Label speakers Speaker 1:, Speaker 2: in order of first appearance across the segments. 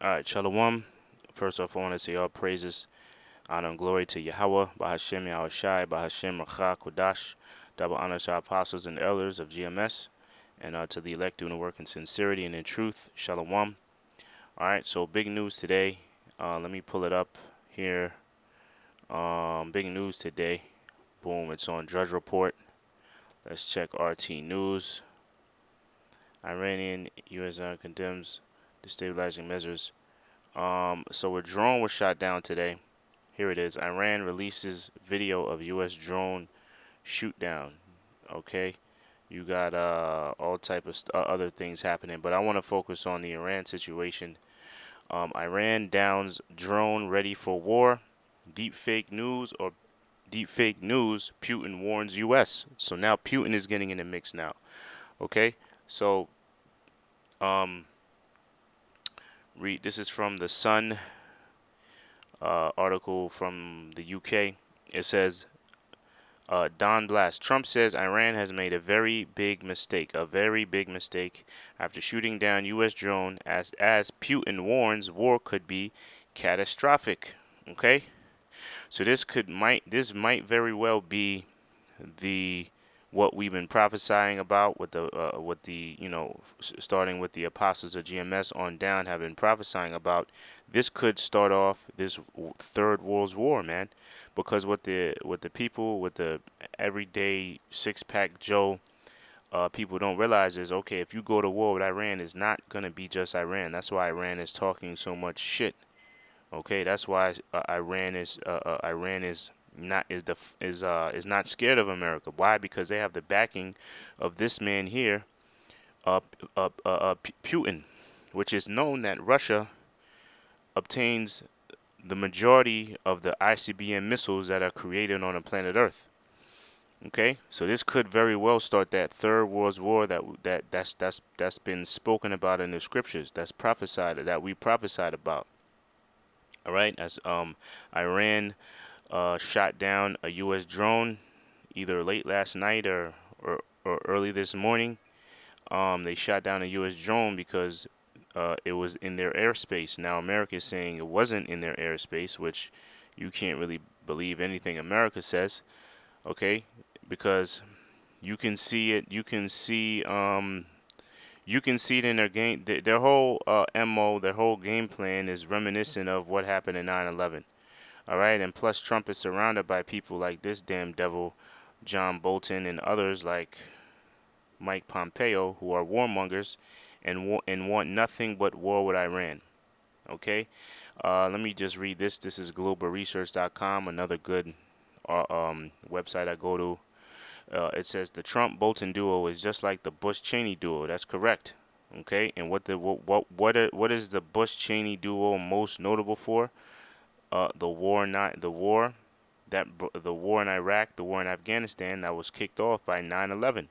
Speaker 1: All right, shalawam. First off, I want to say all praises, honor, and glory to Yahawah, bahasham, Yahawashi, bahasham, Racha, Kodash. Double honor to our apostles and elders of GMS, and to the elect doing the work in sincerity and in truth. Shalawam. All right, so big news today. Let me pull it up here. Big news today. Boom, it's on Drudge Report. Let's check RT News. Iranian U.S. condemns destabilizing measures. So a drone was shot down today. Here it is. Iran releases video of U.S. drone shoot down. Okay, you got all type of other things happening, but I want to focus on the Iran situation. Iran downs drone ready for war. Deep fake news or deep fake news. Putin warns U.S. So now Putin is getting in the mix now. Okay, so this is from the Sun article from the UK. It says, Don Blast. Trump says Iran has made a very big mistake. A very big mistake after shooting down U.S. drone. As Putin warns, war could be catastrophic. Okay, so this might very well be the what we've been prophesying about, what the starting with the apostles of GMS on down have been prophesying about. This could start off this third world war, man, because what the people, with the everyday six-pack Joe people don't realize is, okay, if you go to war with Iran, it's not gonna be just Iran. That's why Iran is talking so much shit. Okay, that's why Iran is not scared of America. Why? Because they have the backing of this man here, Putin, which is known that Russia obtains the majority of the ICBM missiles that are created on the planet Earth. Okay, so this could very well start that third world war that's been spoken about in the scriptures, that's prophesied, that we prophesied about. All right, as Iran shot down a U.S. drone either late last night or early this morning. They shot down a U.S. drone because it was in their airspace. Now America is saying it wasn't in their airspace, which you can't really believe anything America says. Okay, because you can see it. You can see it in their game. Their whole MO, their whole game plan is reminiscent of what happened in 9/11. All right, and plus Trump is surrounded by people like this damn devil, John Bolton, and others like Mike Pompeo, who are warmongers and want nothing but war with Iran. Okay, let me just read this. This is globalresearch.com, another good website I go to. It says the Trump-Bolton duo is just like the Bush-Cheney duo. That's correct. Okay, and what is the Bush-Cheney duo most notable for? The war in Iraq, the war in Afghanistan that was kicked off by 9/11.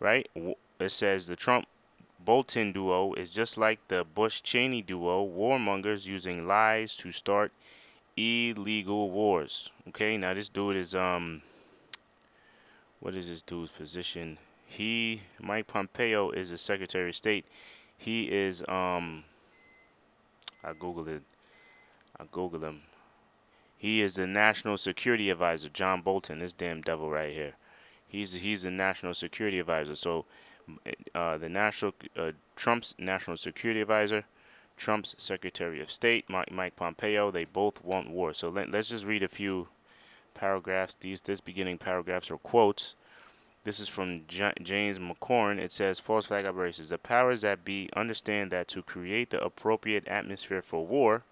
Speaker 1: Right? It says the Trump-Bolton duo is just like the Bush-Cheney duo, warmongers using lies to start illegal wars. Okay, now this dude is what is this dude's position? Mike Pompeo is the Secretary of State. He is I googled it. I googled him. He is the National Security Advisor, John Bolton, this damn devil right here. He's the National Security Advisor. So Trump's National Security Advisor, Trump's Secretary of State, Mike Pompeo, they both want war. So let's just read a few paragraphs. This beginning paragraphs are quotes. This is from James McCorn. It says, false flag operations. The powers that be understand that to create the appropriate atmosphere for war,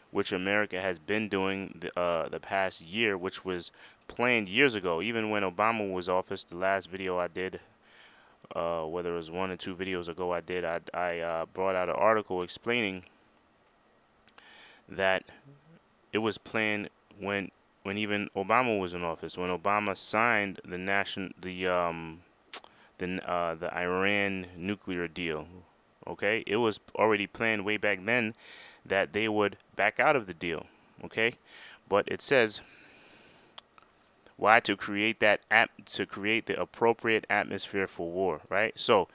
Speaker 1: which America has been doing the past year, which was planned years ago. Even when Obama was office, the last video I did, whether it was 1 or 2 videos ago I brought out an article explaining that it was planned when even Obama was in office. When Obama signed the Iran nuclear deal, okay, it was already planned way back then that they would back out of the deal, okay? But it says, why? To create the appropriate atmosphere for war, right? So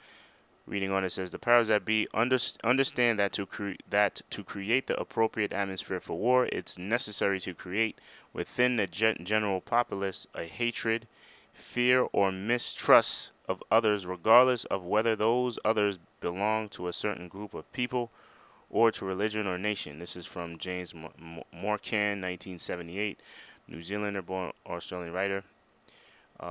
Speaker 1: Reading on, it says, the powers that be understand that to create the appropriate atmosphere for war, it's necessary to create within the general populace a hatred, fear, or mistrust of others, regardless of whether those others belong to a certain group of people or to religion or nation. This is from James Morcan, 1978, New Zealander-born Australian writer.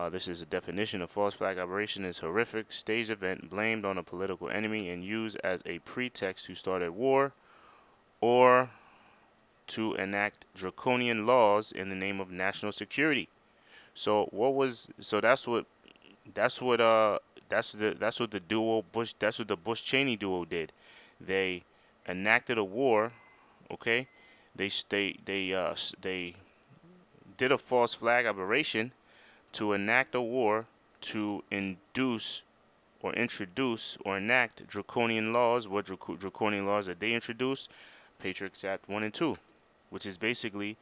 Speaker 1: This is a definition of false flag operation is horrific staged event blamed on a political enemy and used as a pretext to start a war or to enact draconian laws in the name of national security. So that's what the duo Bush that's what the Bush-Cheney duo did. They enacted a war, okay? They did a false flag operation to enact a war to induce or introduce or enact draconian laws. What draconian laws that they introduced? Patriots Act 1 and 2, which is basically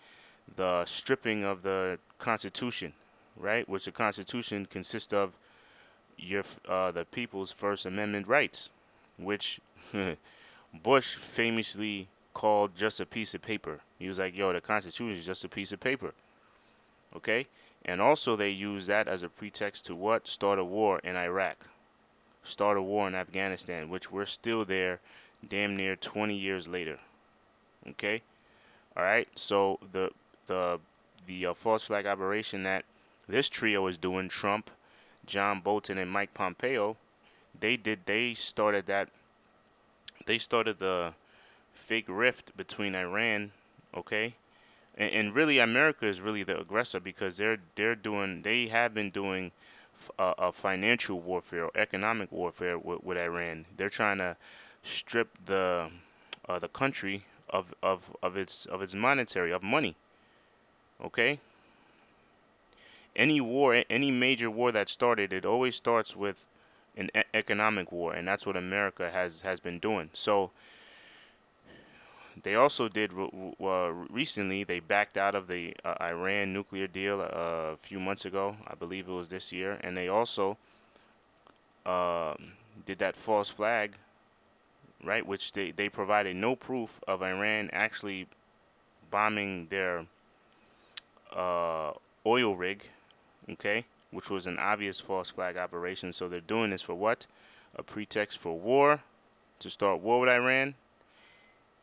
Speaker 1: the stripping of the Constitution, right? Which the Constitution consists of the people's First Amendment rights, which Bush famously called just a piece of paper. He was like, yo, the Constitution is just a piece of paper. Okay? And also they use that as a pretext to what? Start a war in Iraq. Start a war in Afghanistan, which we're still there damn near 20 years later. Okay? All right? So the false flag operation that this trio is doing, Trump, John Bolton, and Mike Pompeo, they started the fake rift between Iran, okay? And really, America is really the aggressor because they have been doing a financial warfare or economic warfare with Iran. They're trying to strip the country of its monetary of money. Okay. Any war, any major war that started, it always starts with an economic war, and that's what America has been doing. So they also did recently. They backed out of the Iran nuclear deal a few months ago. I believe it was this year. And they also did that false flag, right? Which they provided no proof of Iran actually bombing their oil rig, okay? Which was an obvious false flag operation. So they're doing this for what? A pretext for war, to start war with Iran.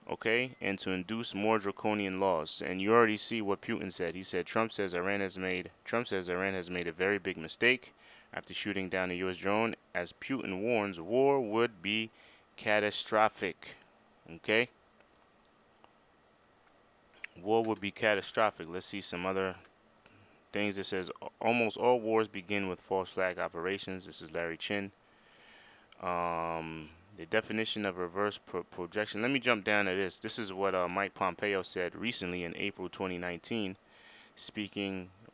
Speaker 1: Okay, and to induce more draconian laws. And you already see what Putin said. He said Trump says Iran has made a very big mistake after shooting down a U.S. drone. As Putin warns, war would be catastrophic. Okay, war would be catastrophic. Let's see some other things. It says almost all wars begin with false flag operations. This is Larry Chin. The definition of reverse projection. Let me jump down to this. This is what Mike Pompeo said recently in April 2019,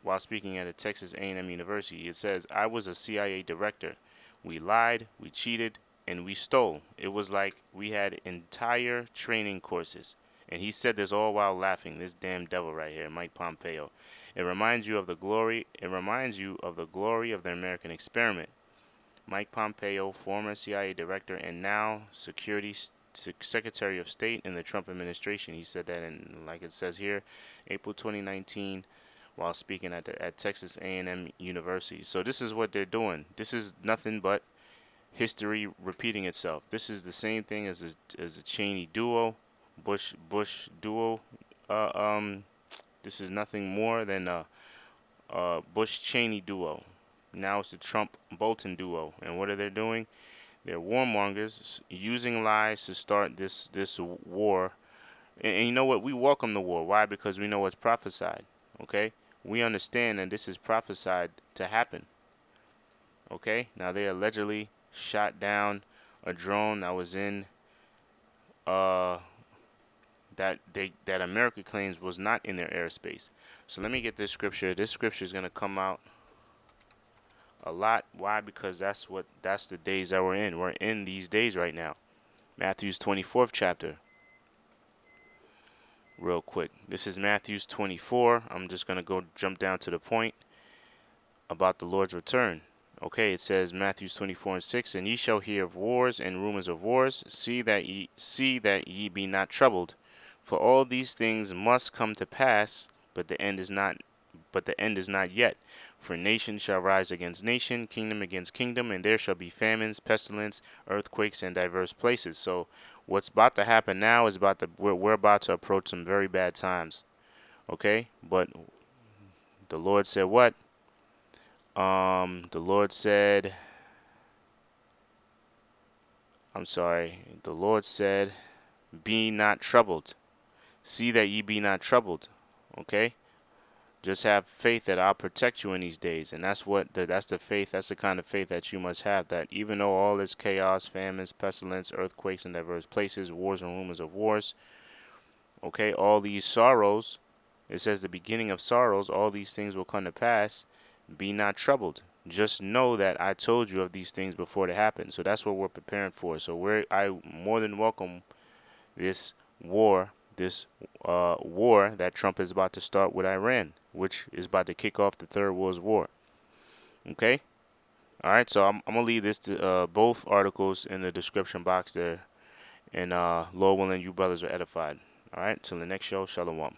Speaker 1: while speaking at a Texas A&M University. It says, "I was a CIA director. We lied, we cheated, and we stole. It was like we had entire training courses." And he said this all while laughing. This damn devil right here, Mike Pompeo. It reminds you of the glory of the American experiment. Mike Pompeo, former CIA director and now Secretary of State in the Trump administration. He said that in, like it says here, April 2019, while speaking at Texas A&M University. So this is what they're doing. This is nothing but history repeating itself. This is the same thing as a Cheney duo, Bush duo. This is nothing more than a Bush-Cheney duo. Now it's the Trump-Bolton duo. And what are they doing? They're warmongers using lies to start this war. And you know what? We welcome the war. Why? Because we know what's prophesied. Okay? We understand that this is prophesied to happen. Okay? Now they allegedly shot down a drone that was in that America claims was not in their airspace. So let me get this scripture. This scripture is going to come out a lot. Why? Because that's the days that we're in. We're in these days right now. Matthew's 24th chapter. Real quick. This is Matthew's 24. I'm just going to jump down to the point about the Lord's return. Okay, it says Matthew 24:6, and ye shall hear of wars and rumors of wars. See that ye be not troubled, for all these things must come to pass, but the end is not. But the end is not yet. For nation shall rise against nation, kingdom against kingdom, and there shall be famines, pestilence, earthquakes, in diverse places. So, what's about to happen now is we're about to approach some very bad times. Okay, but the Lord said what? The Lord said, I'm sorry, the Lord said, be not troubled. See that ye be not troubled. Okay? Just have faith that I'll protect you in these days. And that's the faith, that's the kind of faith that you must have. That even though all this chaos, famines, pestilence, earthquakes in diverse places, wars and rumors of wars, okay, all these sorrows, it says the beginning of sorrows, all these things will come to pass. Be not troubled. Just know that I told you of these things before they happen. So that's what we're preparing for. So I more than welcome this war that Trump is about to start with Iran, which is about to kick off the Third World War. Okay? All right, so I'm going to leave this to both articles in the description box there. And Lord willing, you brothers are edified. All right, till the next show, shalawam.